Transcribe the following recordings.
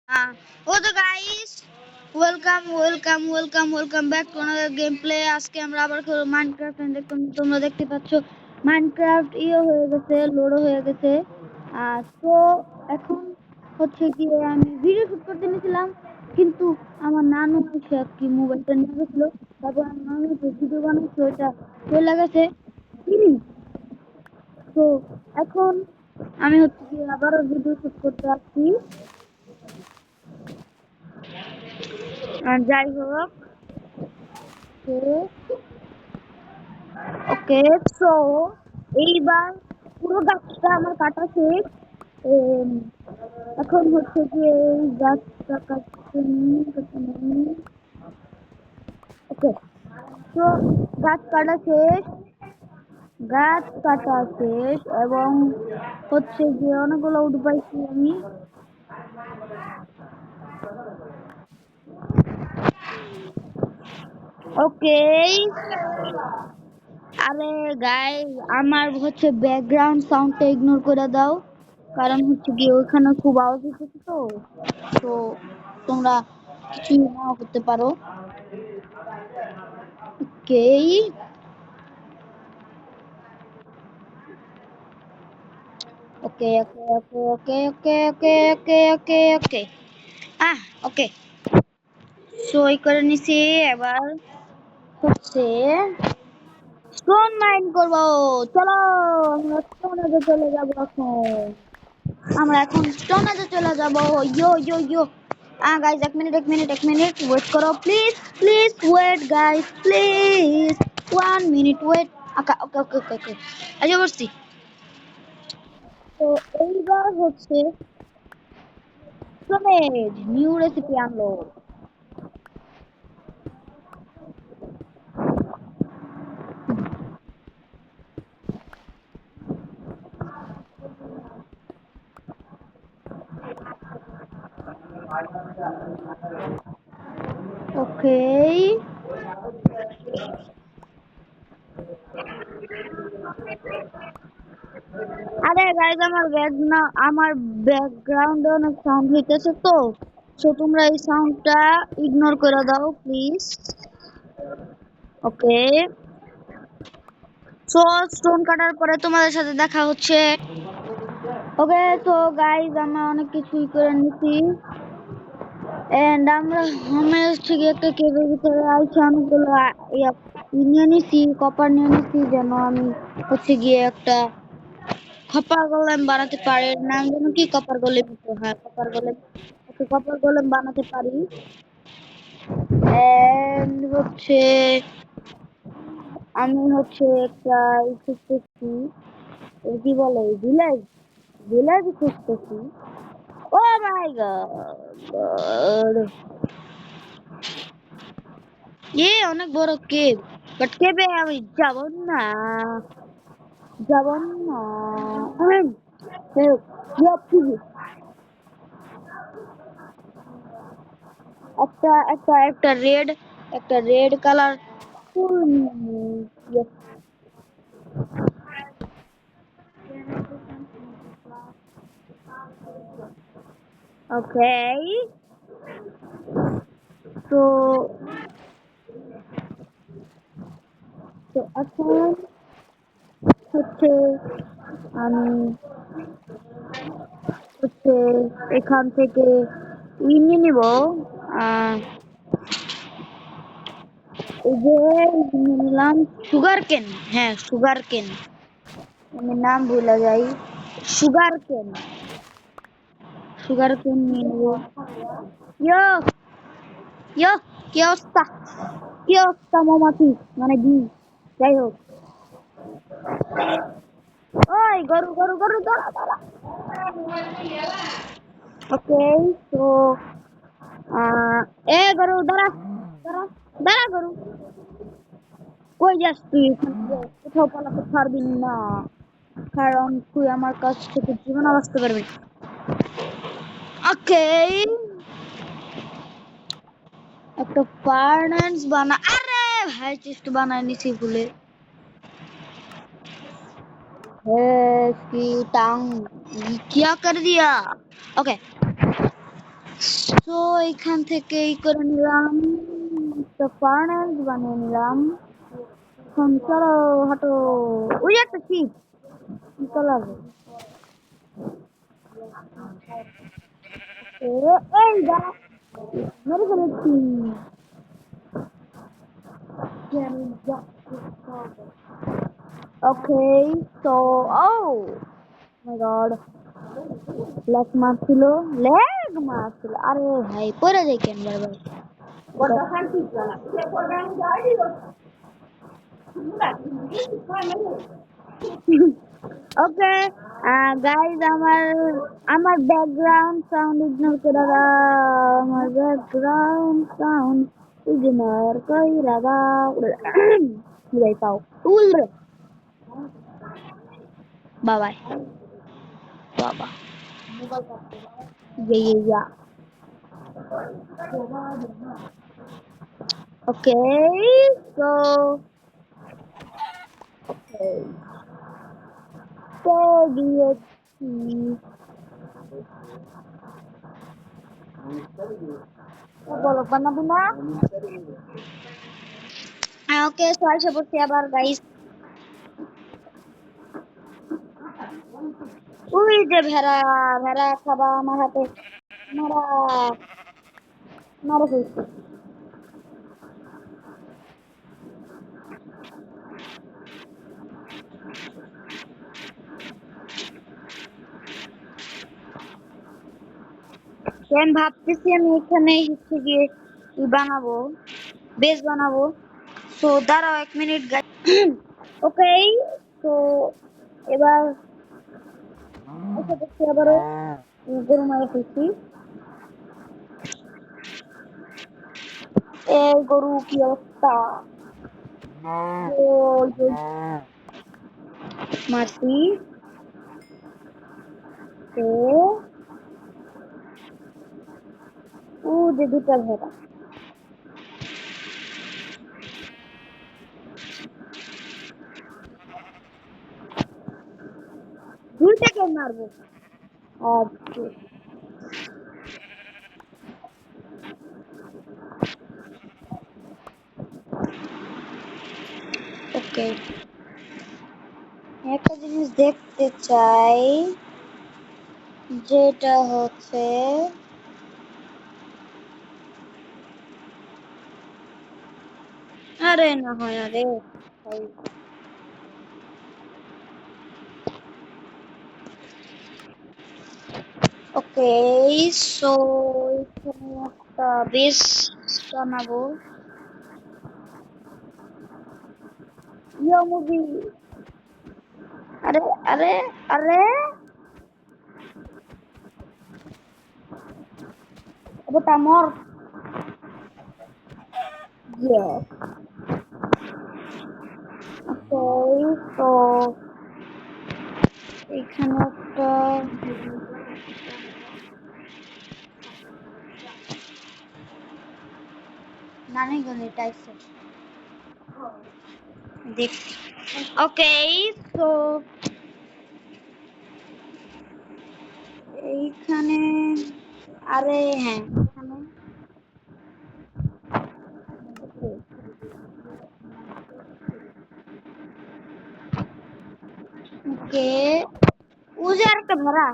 Oh, the guys, welcome back to another gameplay. আজকে আমরা আবার খেলবো মাইনক্রাফট এন্ড তোমরা দেখতে পাচ্ছ মাইনক্রাফট হয়ে গেছে, লোডও হয়ে গেছে। তো এখন হচ্ছে কি আমি ভিডিও শুট করতে নিয়েছিলাম, কিন্তু আমার নানু এসে কি মোবাইলটা নিয়ে গেছিল। তারপর আমার নানু ভিডিও বানাইছে, ওইটা চলে গেছে। তো এখন আমি হচ্ছে কি আবারও ভিডিও শুট করতে আসছি। যাই হোক, ওকে, সো এইবার পুরো গাছটা আমার কাটা শেষ। এম, এখন হচ্ছে যে এই গাছটা কাটতে ওকে, তো গাছ কাটা শেষ এবং হচ্ছে যে অনেকগুলো উঠ পাইছি আমি। ওকে, আরে গাইস, আমার হচ্ছে ব্যাকগ্রাউন্ড সাউন্ডটা ইগনোর করে দাও, কারণ হচ্ছে কি ওইখানে খুব আওয়াজ হচ্ছে। তো তো তোমরা কিছুই নাও করতে পারো। ওকে, okay, okay, okay, okay, okay, okay, okay, okay, ওকে, সো এই করে নিছি। এবার হচ্ছে স্টোন মাইন করবো। চলো, আমরা স্টোনেজে চলে যাবো এখন। Yo yo yo. গাইজ, এক মিনিট ওয়েট করো, please wait guys, please 1 minute wait. Okay, okay, okay, okay, okay, আজ বসছি। তো এইবার হচ্ছে স্টোনেজ নিউ রেসিপি আনলো। ওকে, আরে গাইজ, আমার ব্যাকগ্রাউন্ডে অনেক সাউন্ড হইতেছে, তো সো তোমরা এই সাউন্ডটা ইগনোর করে দাও প্লিজ। ওকে, সো স্টোন কাটার পরে তোমাদের সাথে দেখা হচ্ছে। ওকে, তো গাইজ, আমরা অনেক কিছুই করে নিছি এন্ড আমি হচ্ছে গিয়ে একটা কেবের ভিতরে আইছি। অনেকগুলো নিয়ে নিছি, কপার নিয়ে নিছি, যেন আমি হচ্ছে গিয়ে একটা কপার গোলেম বানাতে পারি। নাম যেন কি, কপার গোলেম। হ্যাঁ, কপার গোলেম বানাতে পারি। এন্ড হচ্ছে আমি হচ্ছে একটা খুঁজতেছি, কি বলে, ভিলেজ খুঁজতেছি। ও মাই গড, অনেক বড় কেভ, বাট কেভে আমি যাব না। উম, একটা রেড কালার ফুল। ওকে, তো তো এখন হচ্ছে আমি হচ্ছে এখান থেকে নিয়ে নিব। আহ, এই যে নিয়ে নিলাম সুগার কেন। হ্যাঁ, সুগার কেন, আমি নাম ভুলে যাই। সুগার কেন, নিয়ে নিব। ইয়ো ইয়ো, কি অবস্থা, মৌমাছি, মানে বি। যাই হোক, ওই গরু গরু গরু, দাঁড়া দাঁড়া। ওকে, তো এ গরু দাঁড়া, দাঁড়া, দাঁড়া গরু, কই যাস তুই? এখান থেকে কোথাও পালাতে পারবি না, কারণ তুই আমার কাছ থেকে জীবন বাঁচতে পারবি। ওকে, একটা ফার্নান্স আরে ভাই, চেস্ট বানায় নিছি ভুলে। है कि टांग क्या कर दिया। ओके, তো এখান থেকে এই করে নিলাম, একটা ফার্নেস বানিয়ে নিলাম। এখন চলো হাঁটো। ওই যে একটা শিপ, চলো আগে। এই দাঁড়া, মেরে ফেলেছি। Okay, so my god, leg মারছিল। আরে ভাই পড়ে যাই কেন বারবার। ওকে গাইজ, আমার ব্যাকগ্রাউন্ড সাউন্ড ইগনোর করে দাও, আমার ব্যাকগ্রাউন্ড সাউন্ড ইগনোর কইরা দাও। উড়াই পাও উড় বাবাই বাবা। ইয়া ওকে, সো তো দিয়েছি। বলো বানাবো না। ওকে, সো আশা করছি আবার গাইস। ওই যে ভেড়া, ভেড়া খাবা আমার হাতে মারা, মারা ফেলছে। আমি ভাবতেছি আমি এখানে হচ্ছে গিয়ে বানাবো, বেস বানাবো। তো দাঁড়াও 1 মিনিট গাইস। ওকে, তো এবার আশা করছি আবারও গরু মারা ফেলছি। এই গরু কি অবস্থা, মারছি। তো ও যে দুটা ভেড়া, দুইটাকে মারবো আজকে। ওকে, একটা জিনিস দেখতে চাই, যেটা হচ্ছে আরে না হয় না রে ভাই। ওকে, সো এখানে একটা বেস বানাবো। ইয়া মুভি, আরে আরে আরে এটা মর। ইয়েস, ওকে, তো এখানে একটা নানি গনে টাইপের দেখ। ওকে, তো এইখানে, আরে হ্যাঁ এখানে ওকে। ও যে আরেকটা ভেড়া,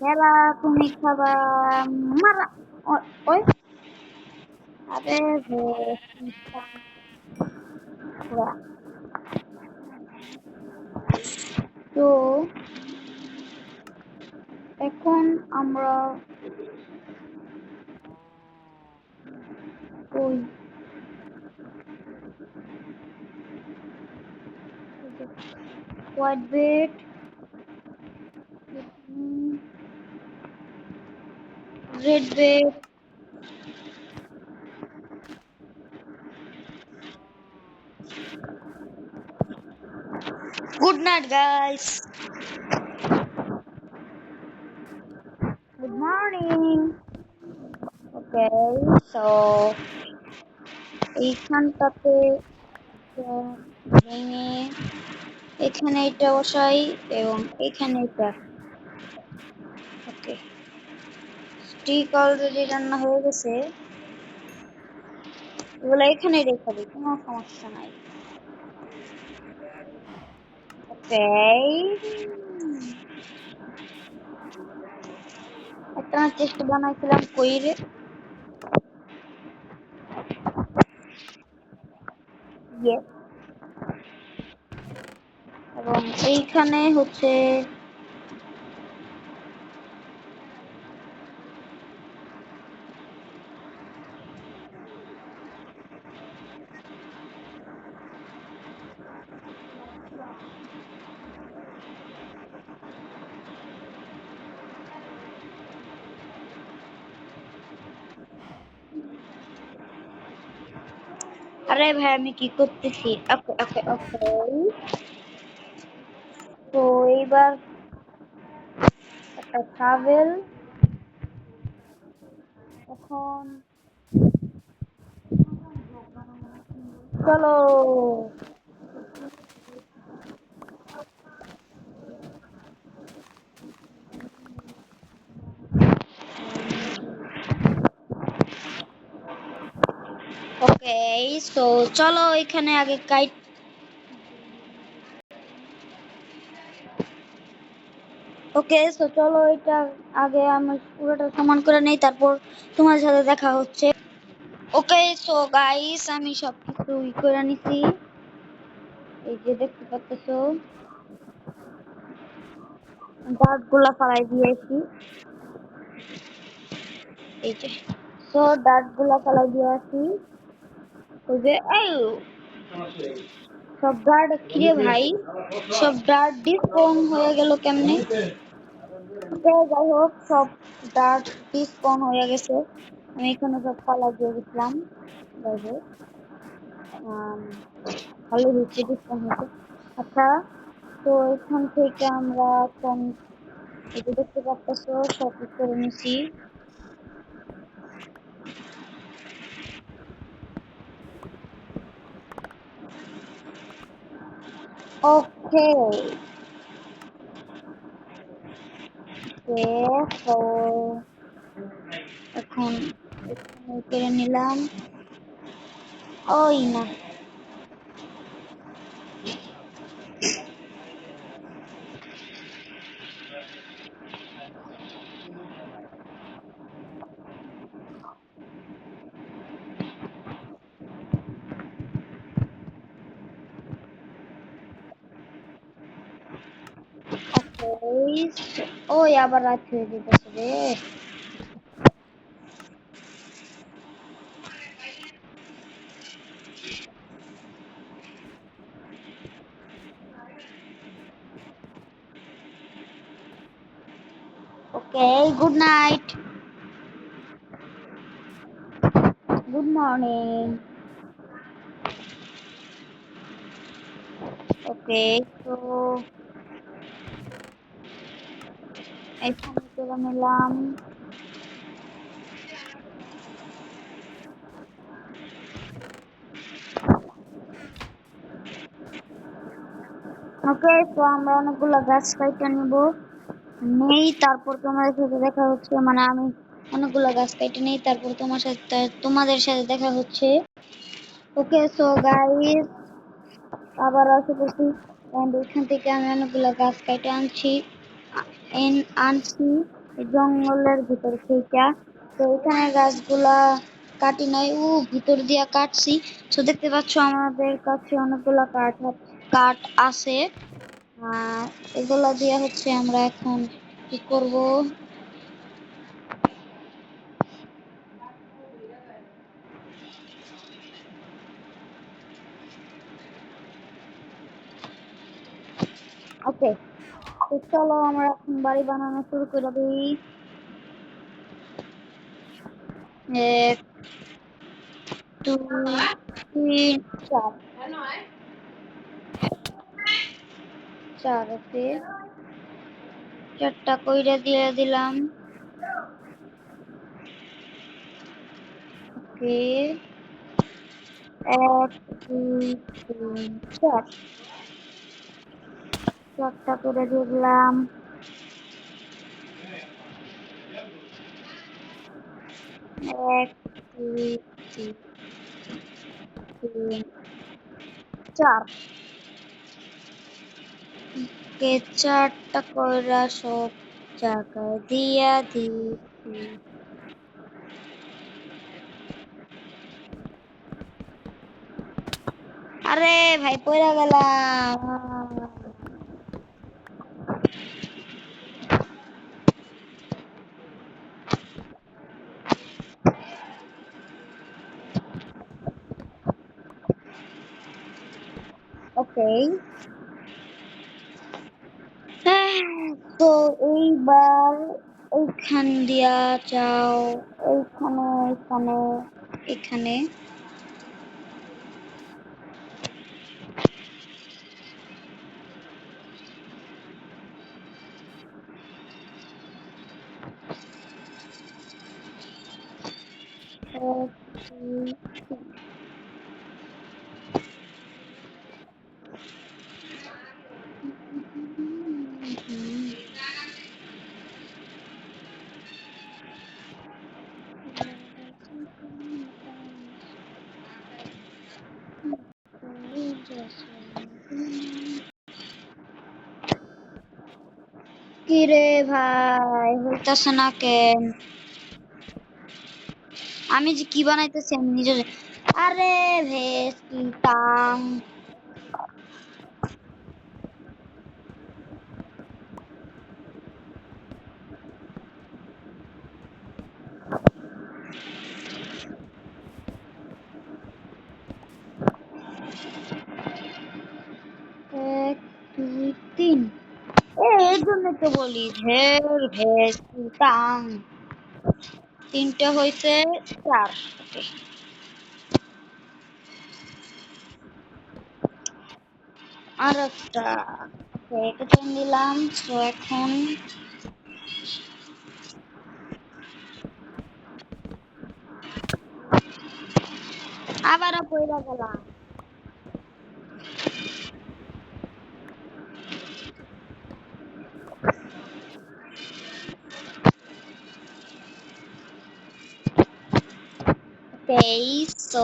ভেড়া তুমি খাবা মারা। ওই আরে তো এখন আমরা ওই white bed, red bed, good night guys, good morning. Okay, so এইখানটাতে ভেঙে এখানে এটা বসাই এবং এখানে এটা। ওকে, স্টিক অলরেডি রান্না হয়ে গেছে, এগুলো এখানেই রেখে দিই, কোনো সমস্যা নাই। ওকে, একটা চেস্ট বানাইছিলাম কইরে, ইয়ে, এবং এইখানে হচ্ছে আরে ভাই আমি কি করতেছি? ওকে ওকে ওকে, তো এইবার একটা ট্রাভেল, এখন চলো। ওকে, তো চলো এখানে আগে কাইট, ওকে তো চলো এটা আগে আমি পুরোটা সমান করে নেই, তারপর তোমার সাথে দেখা হচ্ছে। ওকে সো গাইস আমি সবকিছু করে নিছি, এই যে দেখতে পাচ্ছো ডার্ট গুলা ফালাই দিয়েছি, এই যে তো ডার্ট গুলা ফালাই দিয়েছি, ওই যে এই সব ডার্ট কিরে ভাই, সব ডার্ট ডিসপন হয়ে গেল কেমনে? তো যাই হোক সব ডার্ট ডিসপন হয়ে গেছে, আমি এখানে সব ফালাই দিয়ে গেছিলাম, যাই হোক ভালো হয়েছে ডিসপন হয়েছে। আচ্ছা, তো এখান থেকে আমরা এখন এই যে দেখতে পাচ্ছো সব করে নিছি। ওকে, তো এখন এখানে করে নিলাম, ওই না, ওই ওই আবার রাত হয়ে যেতেছে রে। ওকে, গুড নাইট, গুড মর্নিং। ওকে, তো এখানে করে নিলাম, ওকে তো আমরা অনেকগুলো গাছ কাইটা নিব, নেই তারপর তোমাদের সাথে দেখা হচ্ছে, মানে আমি অনেকগুলো গাছ কেটে নেই তারপর তোমাদের সাথে দেখা হচ্ছে। ওকে সো গাইস আবার আসে পড়ছি, এন্ড ওইখান থেকে আমি অনেকগুলো গাছ কেটে আনছি এই জঙ্গলের ভিতর থেকে, তো এখানে গাছগুলা কাটি নাই, ভিতর দিয়া কাটছি। তো দেখতে পাচ্ছ আমাদের কাছে অনেকগুলো কাঠ আছে, আহ এগুলা দিয়ে হচ্ছে আমরা এখন কি করব। ওকে, তো চলো আমরা এখন বাড়ি বানানো শুরু করে দিই। 1 2 3 4, 4 ওকে, 4টা কইরা দিয়ে দিলাম। ওকে, 1 2 3 4, 4টা করে দিয়ে দিলাম। এক দুই তিন তিন চার কে চারটা কইরা সব জায়গায় দিয়া দিছি। আরে ভাই পড়ে গেলাম। ওকে, তো এইবার এইখান দিয়া যাও, এইখানে এখানে এখানে। এক, দুই, তিন। কিরে ভাই হইতাছে না কেন? আমি যে কি বানাইতেছি আমি নিজে আরে ভেস্টিটাম। এক দুই তিন, এর জন্য তো বলি ঢের ভেস্টিটাম। তিনটা হইছে চার। ওকে, আর একটা এটা চেন দিলাম। তো এখন আবারও পয়লা গেলাম। ওকে, সো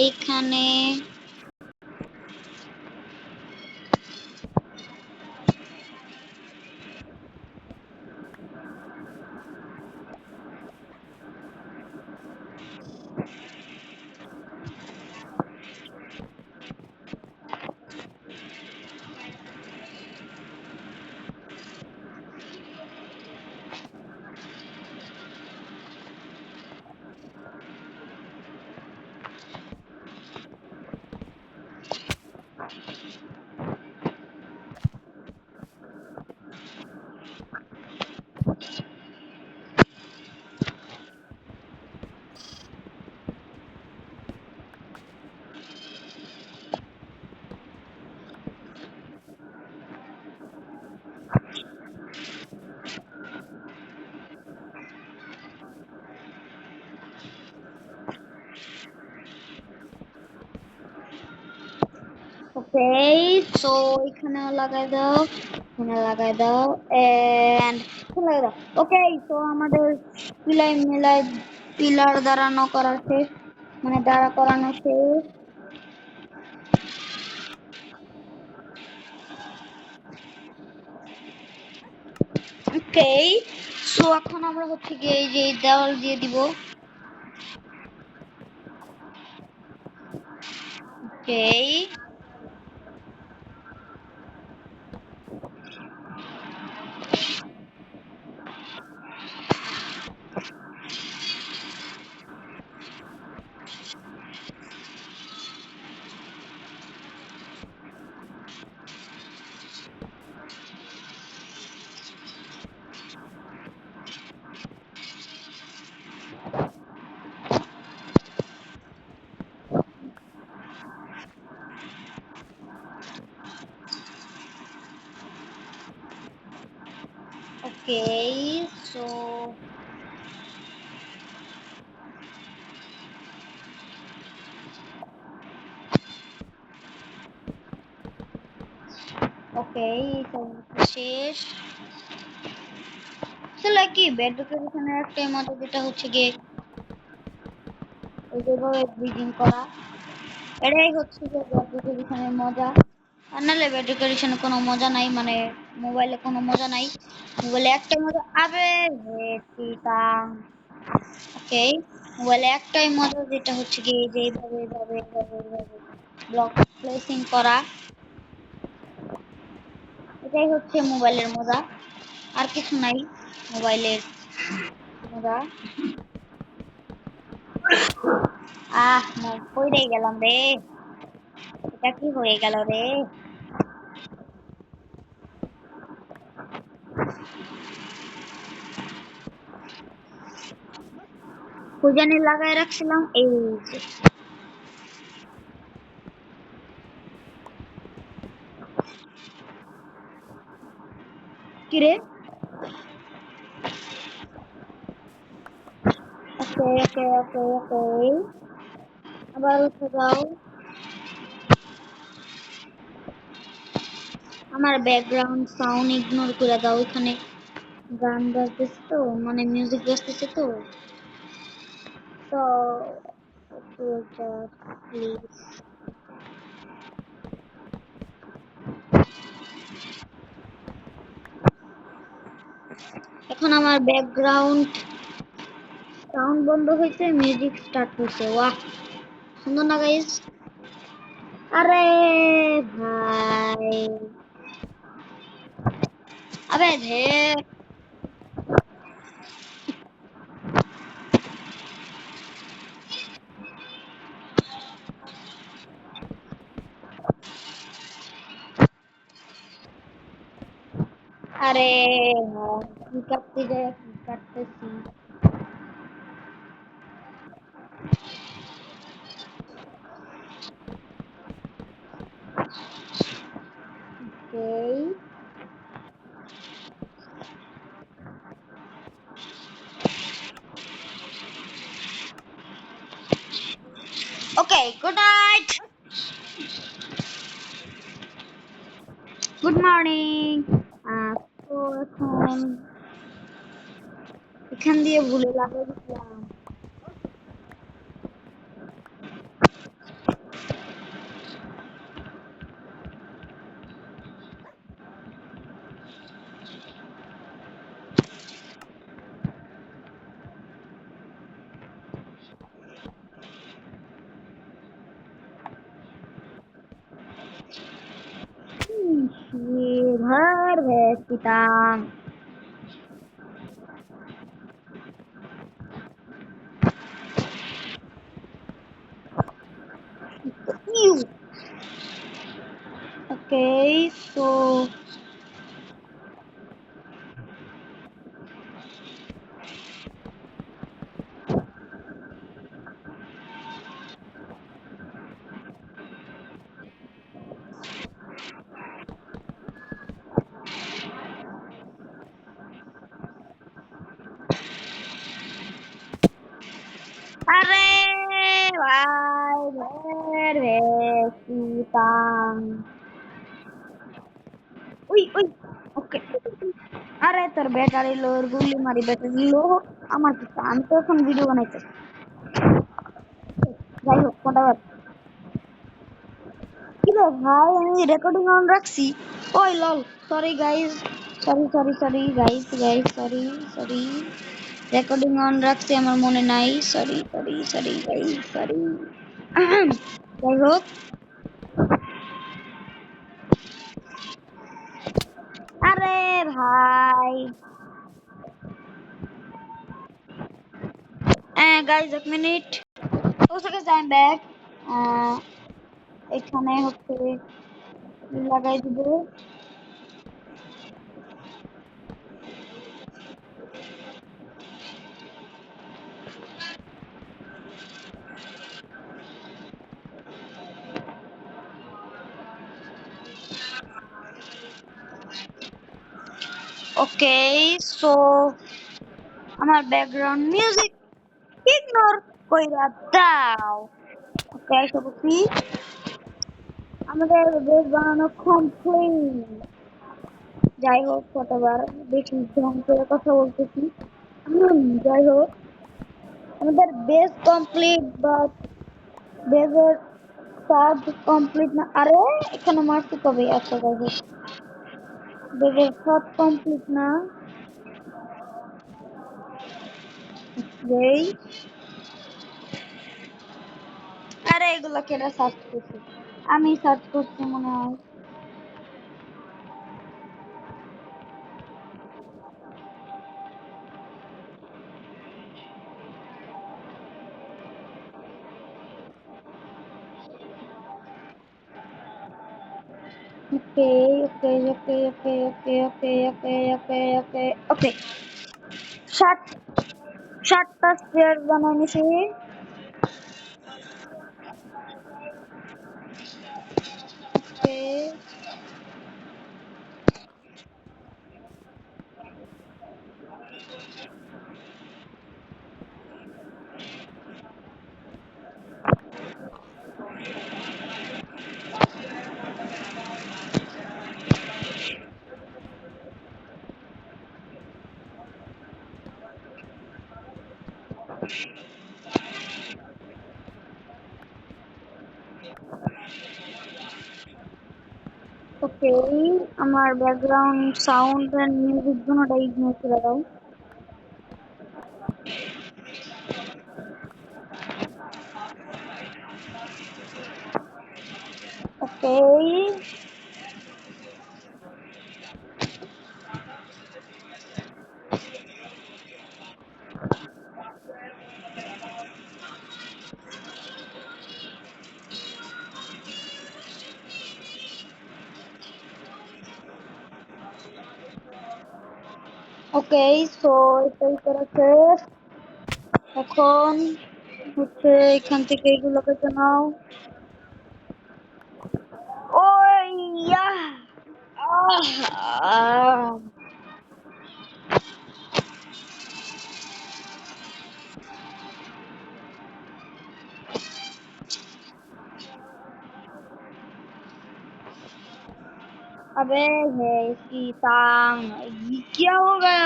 এইখানে ওকে, সো এখানেও লাগাই দাও, এখানে লাগাই দাও, এন্ড লাগাই দাও। ওকে, তো আমাদের পিলার দাঁড়ানো করা শেষ, মানে দাঁড়া করানো শেষ। ওকে, সো এখন আমরা হচ্ছে গিয়ে এই যে এই দেওয়াল দিয়ে দিব। ওকে, ওকে, সো ওকে, শেষ। আসলে কি বেডরুমের এখানে একটা মতো যেটা হচ্ছে গিয়ে যেভাবে ব্রিডিং করা, এটাই হচ্ছে যে ব্যাড ডেকোরেশনের মজা। আর নাহলে ব্যাড ডেকোরেশনে কোনো মজা নাই, মানে মোবাইলে কোনো মজা নাই। মোবাইলে একটাই মজা, আবে চিতাম। ওকে, মোবাইলে একটাই মজা, যেটা হচ্ছে কি যে এইভাবে এইভাবে এইভাবে এইভাবে ব্লক প্লেসিং করা, এটাই হচ্ছে মোবাইলের মজা, আর কিছু নাই মোবাইলের মজা। পড়ে গেলাম রে, এটা কি হয়ে গেল রে? খুঁজানি লাগাই রাখছিলাম, এই যে কিরে। ওকে ওকে ওকে ওকে, আবার উঠে যাও। আমার ব্যাকগ্রাউন্ড সাউন্ড ইগনোর করে দাও, এখানে গান বাজতেছে তো, মানে মিউজিক বাজতেছে তো, তো একটু এটা প্লিজ। এখন আমার ব্যাকগ্রাউন্ড সাউন্ড বন্ধ হয়েছে, মিউজিক স্টার্ট হয়েছে, ওয়াহ সুন্দর না গাইস? আরে ভাই, আবে ধে, আরে ভাই, কি কাটতে যায়, কি কাটতেছি। ওকে ওকে, গুড নাইট, গুড মর্নিং। তো এখন এখান দিয়ে ভুলে লাগিয়ে দিলাম। घर भेजता। Okay, so अरे भाई घर भेजता। উই উই, ওকে। আরে তোর ব্যাটারি লো, গুলি মারি ব্যাটারি লো। আমার কি, আমি তো এখন ভিডিও বানাইতেছি। যাই হোক, ফটাফট। কি রে ভাই, আমি রেকর্ডিং অন রাখছি। ওই লল, sorry guys, sorry sorry sorry guys, guys sorry sorry, recording on রাখছি, আমার মনে নাই, sorry sorry sorry guys, sorry. যাই হোক, আরে ভাই, গাইস এক মিনিট, ওকে টাইম ব্যাক। এখানে হচ্ছে লাগাই দিব। ওকে, সো আমার ব্যাকগ্রাউন্ড মিউজিক ইগনোর কইরা দাও। ওকে, সবুজি আমাদের বেশ বানানো কমপ্লিট। যাই হোক, কতবার বেশি ধ্বংস করে কথা বলতেছি। যাই হোক, আমাদের বেস কমপ্লিট বা বেসের কাজ কমপ্লিট না। আরে এখানে মারছি কবে? আচ্ছা গাইস, বেসের সব কমপ্লিট না। এই আরে এগুলা কেডা সার্চ করছে? আমি সার্চ করছি মনে হয়। ওকে okay okay okay okay okay okay okay okay ওকে, ষাট ষাটটা স্পেয়ার বানাই নিছি। ওকে ওকে, আমার ব্যাকগ্রাউন্ড সাউন্ড এন্ড মিউজিক দুটোটাই ইগনোর করে দাও। ওকে ওকে, সো এটাই করেছে। এখন হচ্ছে এখান থেকে এগুলো কেটে নাও। ও ইয়া, আহ अबे है इसकी टांग, ये क्या हो गया?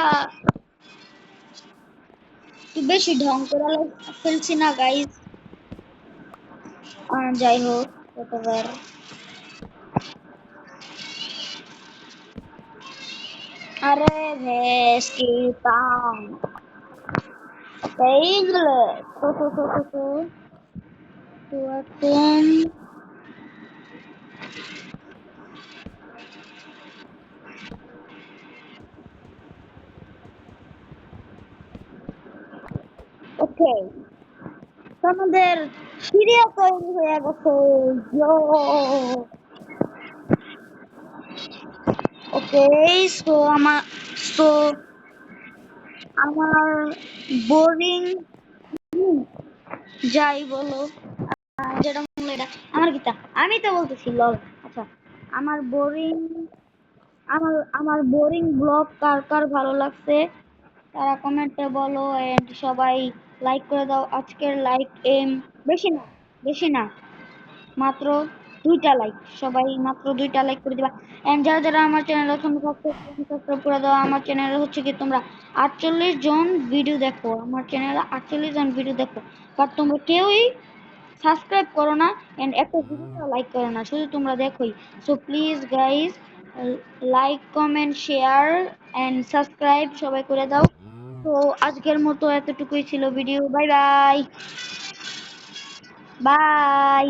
তুই বেশি ঢং করে ফেলছি না গাইস? যাই হোক whatever। আরে ভেস কি টাং, এইগুলো তো তো তো তো তো তো এখন ওকে, আমাদের সিরিয়া তৈরি হয়ে গেছে। ইয়ো, ওকে, সো আমার সো আমার বোরিং, যাই বলো, যেটা মনে এটা আমার গীতা, আমি তো বলতেছি লল। আচ্ছা, আমার বোরিং, আমার বোরিং ব্লগ কার কার ভালো লাগছে তারা কমেন্টে বলো, এন্ড সবাই লাইক করে দাও। আজকের লাইক এম বেশি না, বেশি না, মাত্র 2টা লাইক। সবাই মাত্র 2টা লাইক করে দিবা। এন্ড যারা যারা আমার চ্যানেল এখন সাবস্ক্রাইব করে দাও। আমার চ্যানেলে হচ্ছে কি তোমরা 48 জন ভিডিও দেখো, আমার চ্যানেলে 48 জন ভিডিও দেখো, বাট তোমরা কেউই সাবস্ক্রাইব করো না এন্ড একটা ভিডিও লাইক করো না, শুধু তোমরা দেখোই। So please guys, like comment share and subscribe সবাই করে দাও। তো আজকের মতো এতটুকুই ছিল ভিডিও। Bye bye, by.